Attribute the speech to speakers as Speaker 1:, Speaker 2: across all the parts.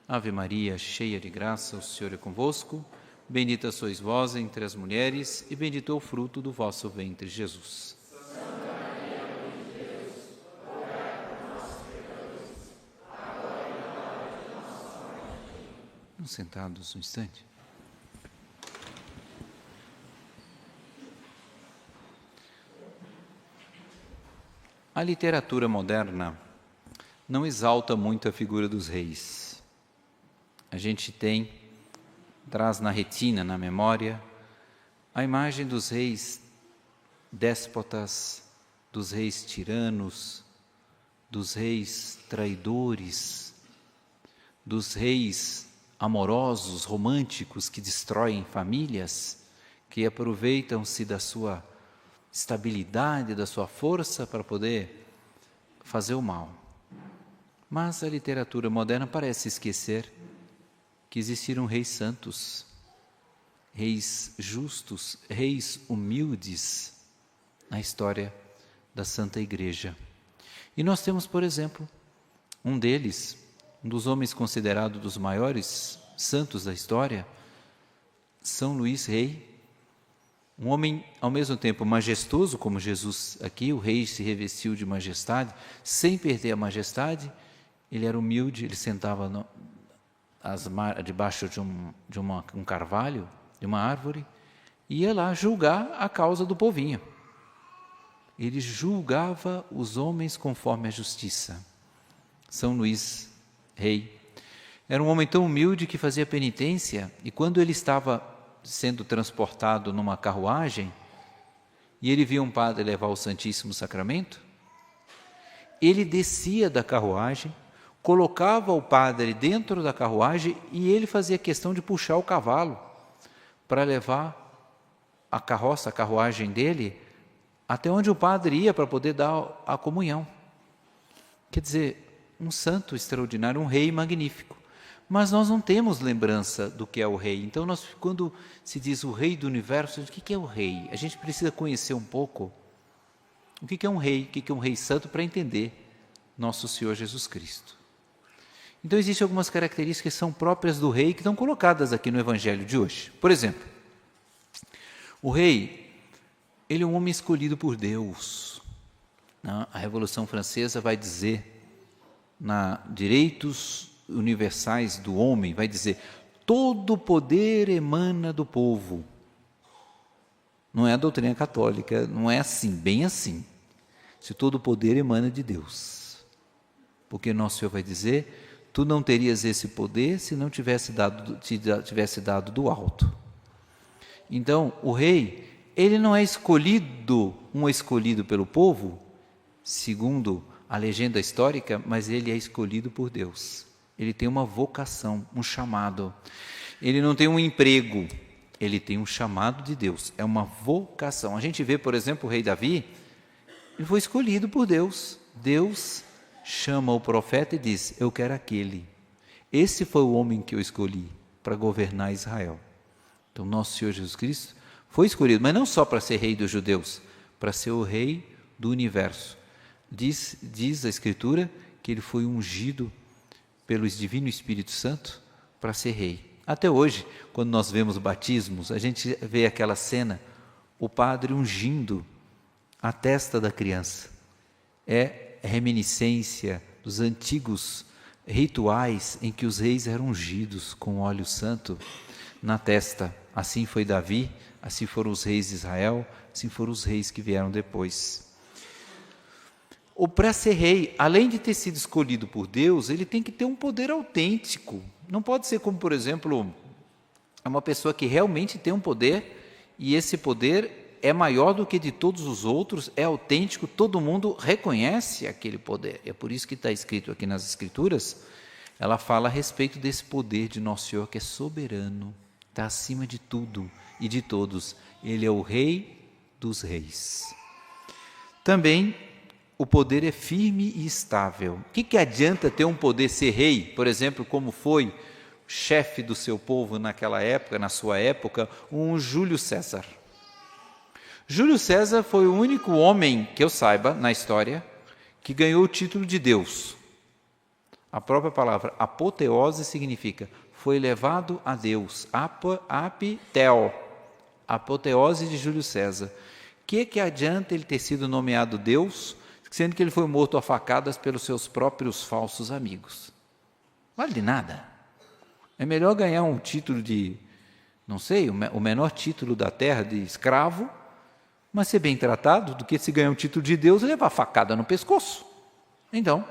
Speaker 1: Ave Maria, cheia de graça, o Senhor é convosco. Bendita sois vós entre as mulheres, e bendito é o fruto do vosso ventre, Jesus.
Speaker 2: Santa Maria, Mãe de Deus, rogai por nós, pecadores, agora e na hora de nossa morte.
Speaker 1: Vamos sentados um instante. A literatura moderna não exalta muito a figura dos reis. A gente traz na retina, na memória, a imagem dos reis déspotas, dos reis tiranos, dos reis traidores, dos reis amorosos, românticos, que destroem famílias, que aproveitam-se da sua estabilidade, da sua força para poder fazer o mal. Mas a literatura moderna parece esquecer que existiram reis santos, reis justos, reis humildes na história da Santa Igreja. E nós temos, por exemplo, um deles, um dos homens considerados dos maiores santos da história, São Luís Rei, um homem ao mesmo tempo majestoso, como Jesus aqui, o rei se revestiu de majestade, sem perder a majestade. Ele era humilde, ele sentava debaixo de um carvalho, de uma árvore, e ia lá julgar a causa do povinho. Ele julgava os homens conforme a justiça. São Luís Rei era um homem tão humilde que fazia penitência, e quando ele estava sendo transportado numa carruagem, e ele via um padre levar o Santíssimo Sacramento, ele descia da carruagem, colocava o padre dentro da carruagem e ele fazia questão de puxar o cavalo para levar a carruagem dele, até onde o padre ia para poder dar a comunhão. Quer dizer, um santo extraordinário, um rei magnífico. Mas nós não temos lembrança do que é o rei. Então, quando se diz o rei do universo, o que é o rei? A gente precisa conhecer um pouco o que é um rei, o que é um rei santo, para entender nosso Senhor Jesus Cristo. Então, existem algumas características que são próprias do rei, que estão colocadas aqui no Evangelho de hoje. Por exemplo, o rei, ele é um homem escolhido por Deus. A Revolução Francesa vai dizer, direitos universais do homem, vai dizer: todo poder emana do povo. Não é a doutrina católica, não é assim, bem assim. Se todo poder emana de Deus. Porque nosso Senhor vai dizer: tu não terias esse poder se não tivesse dado do alto. Então, o rei, ele não é escolhido pelo povo, segundo a legenda histórica, mas ele é escolhido por Deus. Ele tem uma vocação, um chamado. Ele não tem um emprego, ele tem um chamado de Deus, é uma vocação. A gente vê, por exemplo, o rei Davi, ele foi escolhido por Deus. Deus chama o profeta e diz: eu quero aquele. Esse foi o homem que eu escolhi para governar Israel. Então, nosso Senhor Jesus Cristo foi escolhido, mas não só para ser rei dos judeus, para ser o rei do universo. Diz a Escritura que ele foi ungido pelo Divino Espírito Santo para ser rei. Até hoje, quando nós vemos batismos, a gente vê aquela cena, o padre ungindo a testa da criança. É reminiscência dos antigos rituais em que os reis eram ungidos com óleo santo na testa. Assim foi Davi, assim foram os reis de Israel, assim foram os reis que vieram depois. O para ser rei, além de ter sido escolhido por Deus, ele tem que ter um poder autêntico. Não pode ser como, por exemplo, uma pessoa que realmente tem um poder, e esse poder é maior do que de todos os outros, é autêntico, todo mundo reconhece aquele poder. É por isso que está escrito aqui nas Escrituras, ela fala a respeito desse poder de nosso Senhor, que é soberano, está acima de tudo e de todos. Ele é o Rei dos Reis. Também o poder é firme e estável. O que adianta ter um poder, ser rei, por exemplo, como foi chefe do seu povo naquela época, na sua época, um Júlio César. Júlio César foi o único homem, que eu saiba, na história, que ganhou o título de Deus. A própria palavra apoteose significa foi levado a Deus. Apitel, apoteose de Júlio César. Que adianta ele ter sido nomeado Deus, sendo que ele foi morto a facadas pelos seus próprios falsos amigos? Vale de nada. É melhor ganhar um título de, não sei, o menor título da terra de escravo, mas ser bem tratado, do que se ganhar um título de Deus e levar facada no pescoço. Então,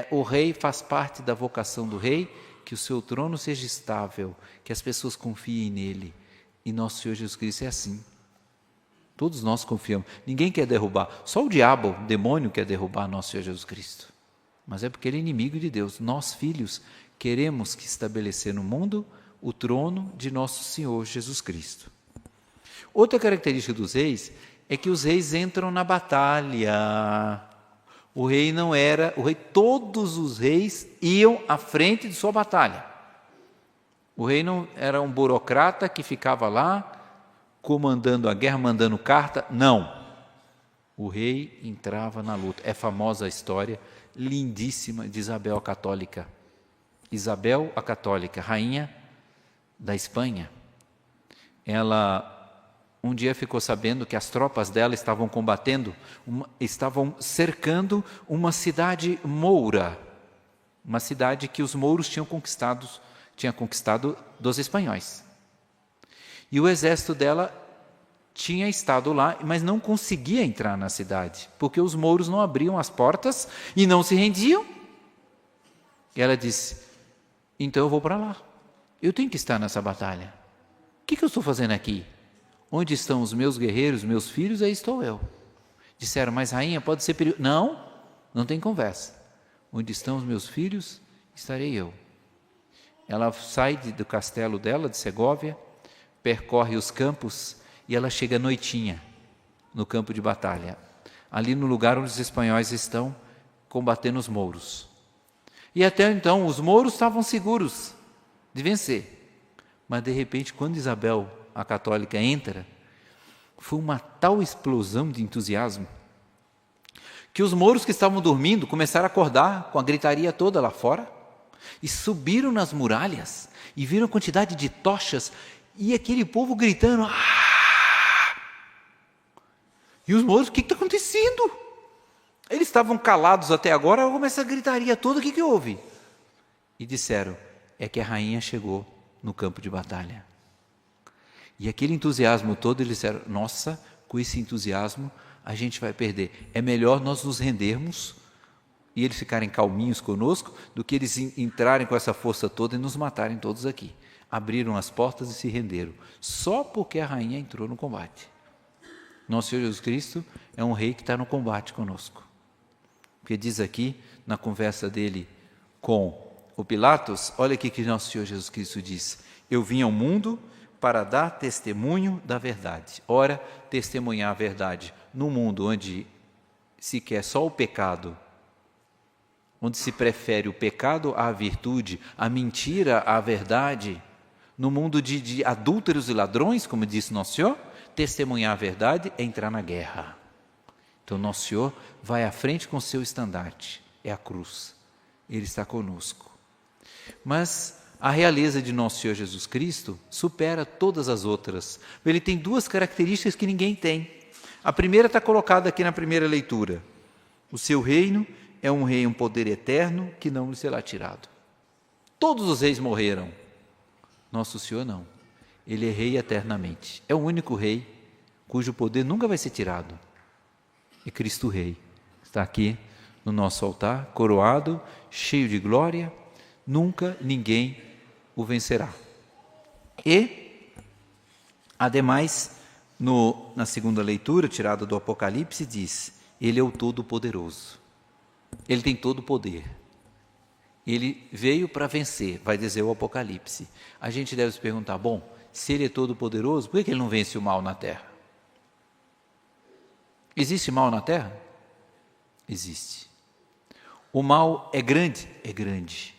Speaker 1: o rei faz parte da vocação do rei, que o seu trono seja estável, que as pessoas confiem nele. E nosso Senhor Jesus Cristo é assim. Todos nós confiamos. Ninguém quer derrubar. Só o diabo, o demônio, quer derrubar nosso Senhor Jesus Cristo. Mas é porque ele é inimigo de Deus. Nós, filhos, queremos que estabelecer no mundo o trono de nosso Senhor Jesus Cristo. Outra característica dos reis é que os reis entram na batalha. O rei não era, todos os reis iam à frente de sua batalha. O rei não era um burocrata que ficava lá comandando a guerra, mandando carta. Não. O rei entrava na luta. É famosa a história lindíssima de Isabel a Católica. Isabel a Católica, rainha da Espanha. Ela um dia ficou sabendo que as tropas dela estavam estavam cercando uma cidade moura, uma cidade que os mouros tinham conquistado dos espanhóis. E o exército dela tinha estado lá, mas não conseguia entrar na cidade, porque os mouros não abriam as portas e não se rendiam. E ela disse: então eu vou para lá, eu tenho que estar nessa batalha. O que eu estou fazendo aqui? Onde estão os meus guerreiros, meus filhos? Aí estou eu. Disseram: mas rainha, pode ser perigoso. Não tem conversa. Onde estão os meus filhos, estarei eu. Ela sai do castelo dela, de Segóvia, percorre os campos e ela chega à noitinha no campo de batalha, ali no lugar onde os espanhóis estão combatendo os mouros. E até então os mouros estavam seguros de vencer. Mas de repente, quando Isabel a Católica entra, foi uma tal explosão de entusiasmo que os mouros que estavam dormindo começaram a acordar com a gritaria toda lá fora e subiram nas muralhas e viram a quantidade de tochas e aquele povo gritando: ah! E os mouros: o que está acontecendo? Eles estavam calados até agora, começa a gritaria toda: o que houve? E disseram: é que a rainha chegou no campo de batalha. E aquele entusiasmo todo, eles disseram: nossa, com esse entusiasmo a gente vai perder. É melhor nós nos rendermos e eles ficarem calminhos conosco, do que eles entrarem com essa força toda e nos matarem todos aqui. Abriram as portas e se renderam, só porque a rainha entrou no combate. Nosso Senhor Jesus Cristo é um rei que está no combate conosco. Porque diz aqui, na conversa dele com o Pilatos, olha aqui que nosso Senhor Jesus Cristo diz: eu vim ao mundo para dar testemunho da verdade. Ora, testemunhar a verdade no mundo onde se quer só o pecado, onde se prefere o pecado à virtude, a mentira à verdade, no mundo de adúlteros e ladrões, como disse nosso Senhor, testemunhar a verdade é entrar na guerra. Então nosso Senhor vai à frente com o seu estandarte, é a cruz. Ele está conosco. Mas a realeza de nosso Senhor Jesus Cristo supera todas as outras. Ele tem duas características que ninguém tem. A primeira está colocada aqui na primeira leitura. O seu reino é um poder eterno que não lhe será tirado. Todos os reis morreram. Nosso Senhor não. Ele é rei eternamente. É o único rei cujo poder nunca vai ser tirado. É Cristo Rei. Está aqui no nosso altar, coroado, cheio de glória. Nunca ninguém o vencerá. E, ademais, na segunda leitura, tirada do Apocalipse, diz: ele é o Todo-Poderoso. Ele tem todo o poder. Ele veio para vencer, vai dizer o Apocalipse. A gente deve se perguntar: bom, se ele é todo-poderoso, por que ele não vence o mal na terra? Existe mal na terra? Existe. O mal é grande? É grande.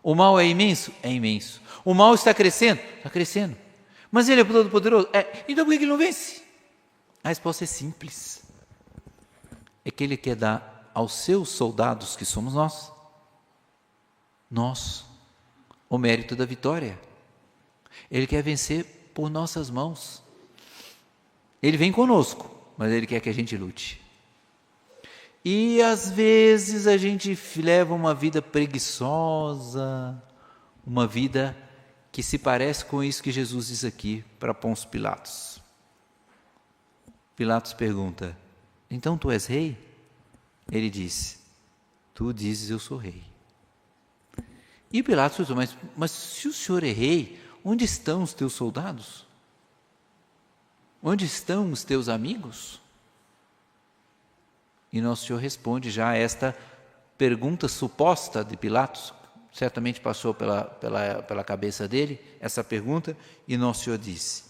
Speaker 1: O mal é imenso? É imenso. O mal está crescendo? Está crescendo. Mas ele é todo-poderoso? É. Então por que ele não vence? A resposta é simples. É que ele quer dar aos seus soldados, que somos nós, o mérito da vitória. Ele quer vencer por nossas mãos. Ele vem conosco, mas Ele quer que a gente lute. E às vezes a gente leva uma vida preguiçosa, uma vida que se parece com isso que Jesus diz aqui para Pôncio Pilatos. Pilatos pergunta: então tu és rei? Ele disse: tu dizes eu sou rei. E Pilatos perguntou: mas se o senhor é rei, onde estão os teus soldados? Onde estão os teus amigos? E Nosso Senhor responde já a esta pergunta suposta de Pilatos, certamente passou pela cabeça dele essa pergunta, e Nosso Senhor disse: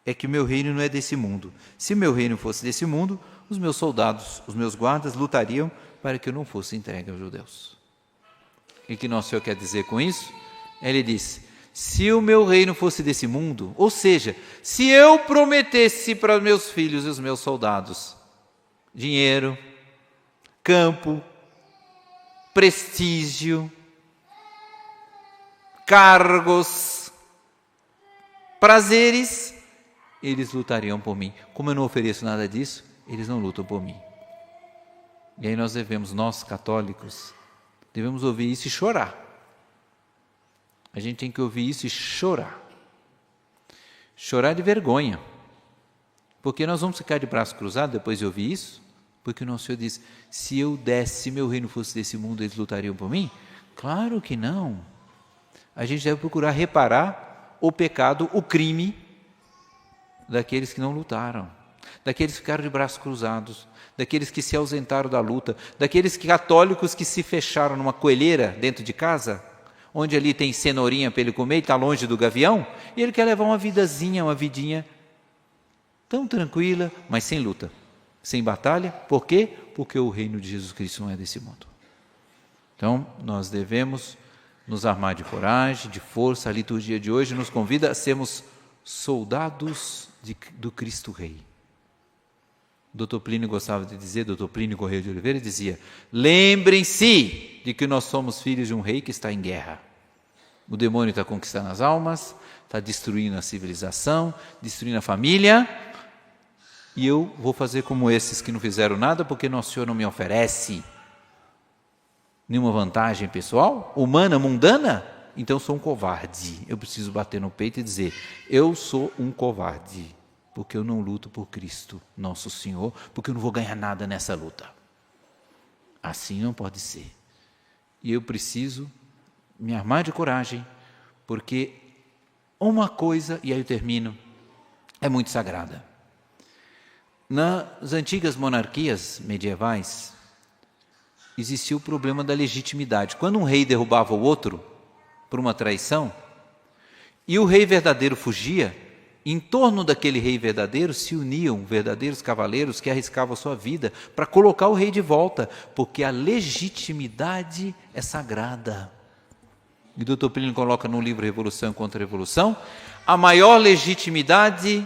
Speaker 1: é que o meu reino não é desse mundo. Se o meu reino fosse desse mundo, os meus soldados, os meus guardas lutariam para que eu não fosse entregue aos judeus. E o que Nosso Senhor quer dizer com isso? Ele disse: se o meu reino fosse desse mundo, ou seja, se eu prometesse para os meus filhos e os meus soldados dinheiro, campo, prestígio, cargos, prazeres, eles lutariam por mim. Como eu não ofereço nada disso, eles não lutam por mim. E aí nós católicos, devemos ouvir isso e chorar. A gente tem que ouvir isso e chorar. Chorar de vergonha. Porque nós vamos ficar de braço cruzado depois de ouvir isso? Porque o Nosso Senhor diz: se eu desse, se meu reino fosse desse mundo, eles lutariam por mim? Claro que não. A gente deve procurar reparar o pecado, o crime daqueles que não lutaram, daqueles que ficaram de braços cruzados, daqueles que se ausentaram da luta, daqueles católicos que se fecharam numa coelheira dentro de casa, onde ali tem cenourinha para ele comer e está longe do gavião, e ele quer levar uma vidinha tão tranquila, mas sem luta, sem batalha. Por quê? Porque o reino de Jesus Cristo não é desse mundo. Então, nós devemos nos armar de coragem, de força. A liturgia de hoje nos convida a sermos soldados do Cristo Rei. Dr. Plínio gostava de dizer, Dr. Plínio Correia de Oliveira dizia: lembrem-se de que nós somos filhos de um rei que está em guerra. O demônio está conquistando as almas, está destruindo a civilização, destruindo a família, e eu vou fazer como esses que não fizeram nada, porque Nosso Senhor não me oferece nenhuma vantagem pessoal, humana, mundana, então sou um covarde. Eu preciso bater no peito e dizer: eu sou um covarde, porque eu não luto por Cristo, nosso Senhor, porque eu não vou ganhar nada nessa luta. Assim não pode ser. E eu preciso me armar de coragem, porque uma coisa, e aí eu termino, é muito sagrada. Nas antigas monarquias medievais, existia o problema da legitimidade. Quando um rei derrubava o outro por uma traição, e o rei verdadeiro fugia, em torno daquele rei verdadeiro se uniam verdadeiros cavaleiros que arriscavam a sua vida para colocar o rei de volta, porque a legitimidade é sagrada. E o Dr. Plínio coloca no livro Revolução contra Revolução: a maior legitimidade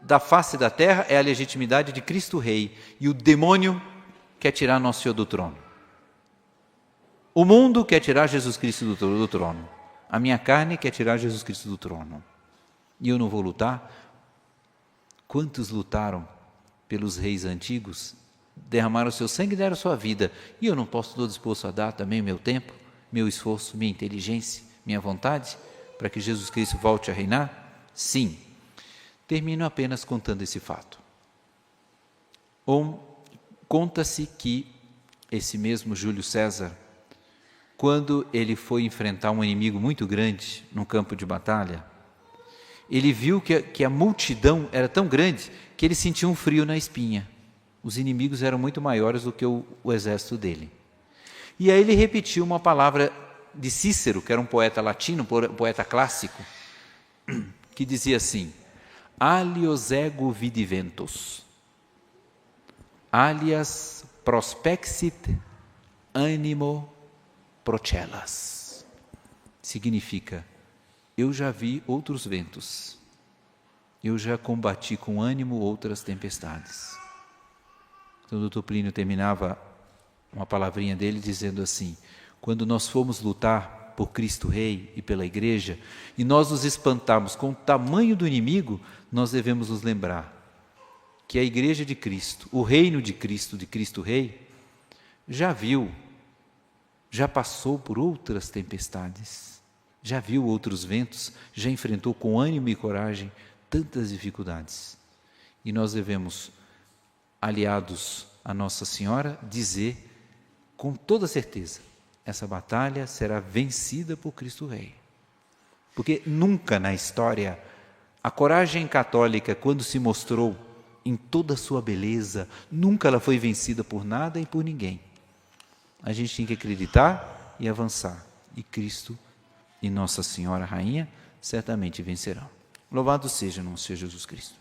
Speaker 1: da face da terra é a legitimidade de Cristo Rei, e o demônio quer tirar Nosso Senhor do trono. O mundo quer tirar Jesus Cristo do trono. A minha carne quer tirar Jesus Cristo do trono. E eu não vou lutar? Quantos lutaram pelos reis antigos, derramaram o seu sangue e deram a sua vida, e eu não estou disposto a dar também meu tempo, meu esforço, minha inteligência, minha vontade, para que Jesus Cristo volte a reinar? Sim. Termino apenas contando esse fato. Conta-se que esse mesmo Júlio César, quando ele foi enfrentar um inimigo muito grande no campo de batalha, ele viu que a multidão era tão grande que ele sentia um frio na espinha. Os inimigos eram muito maiores do que o exército dele. E aí ele repetiu uma palavra de Cícero, que era um poeta latino, um poeta clássico, que dizia assim: alios ego vidiventus, alias prospexit animo procellas. Significa: eu já vi outros ventos, eu já combati com ânimo outras tempestades. Então o Dr. Plínio terminava uma palavrinha dele dizendo assim: quando nós formos lutar por Cristo Rei e pela igreja, e nós nos espantarmos com o tamanho do inimigo, nós devemos nos lembrar que a igreja de Cristo, o reino de Cristo Rei, já viu, já passou por outras tempestades, já viu outros ventos, já enfrentou com ânimo e coragem tantas dificuldades. E nós devemos, aliados a Nossa Senhora, dizer com toda certeza: essa batalha será vencida por Cristo Rei. Porque nunca na história a coragem católica, quando se mostrou em toda a sua beleza, nunca ela foi vencida por nada e por ninguém. A gente tem que acreditar e avançar. E Cristo e Nossa Senhora Rainha certamente vencerão. Louvado seja nosso Senhor Jesus Cristo.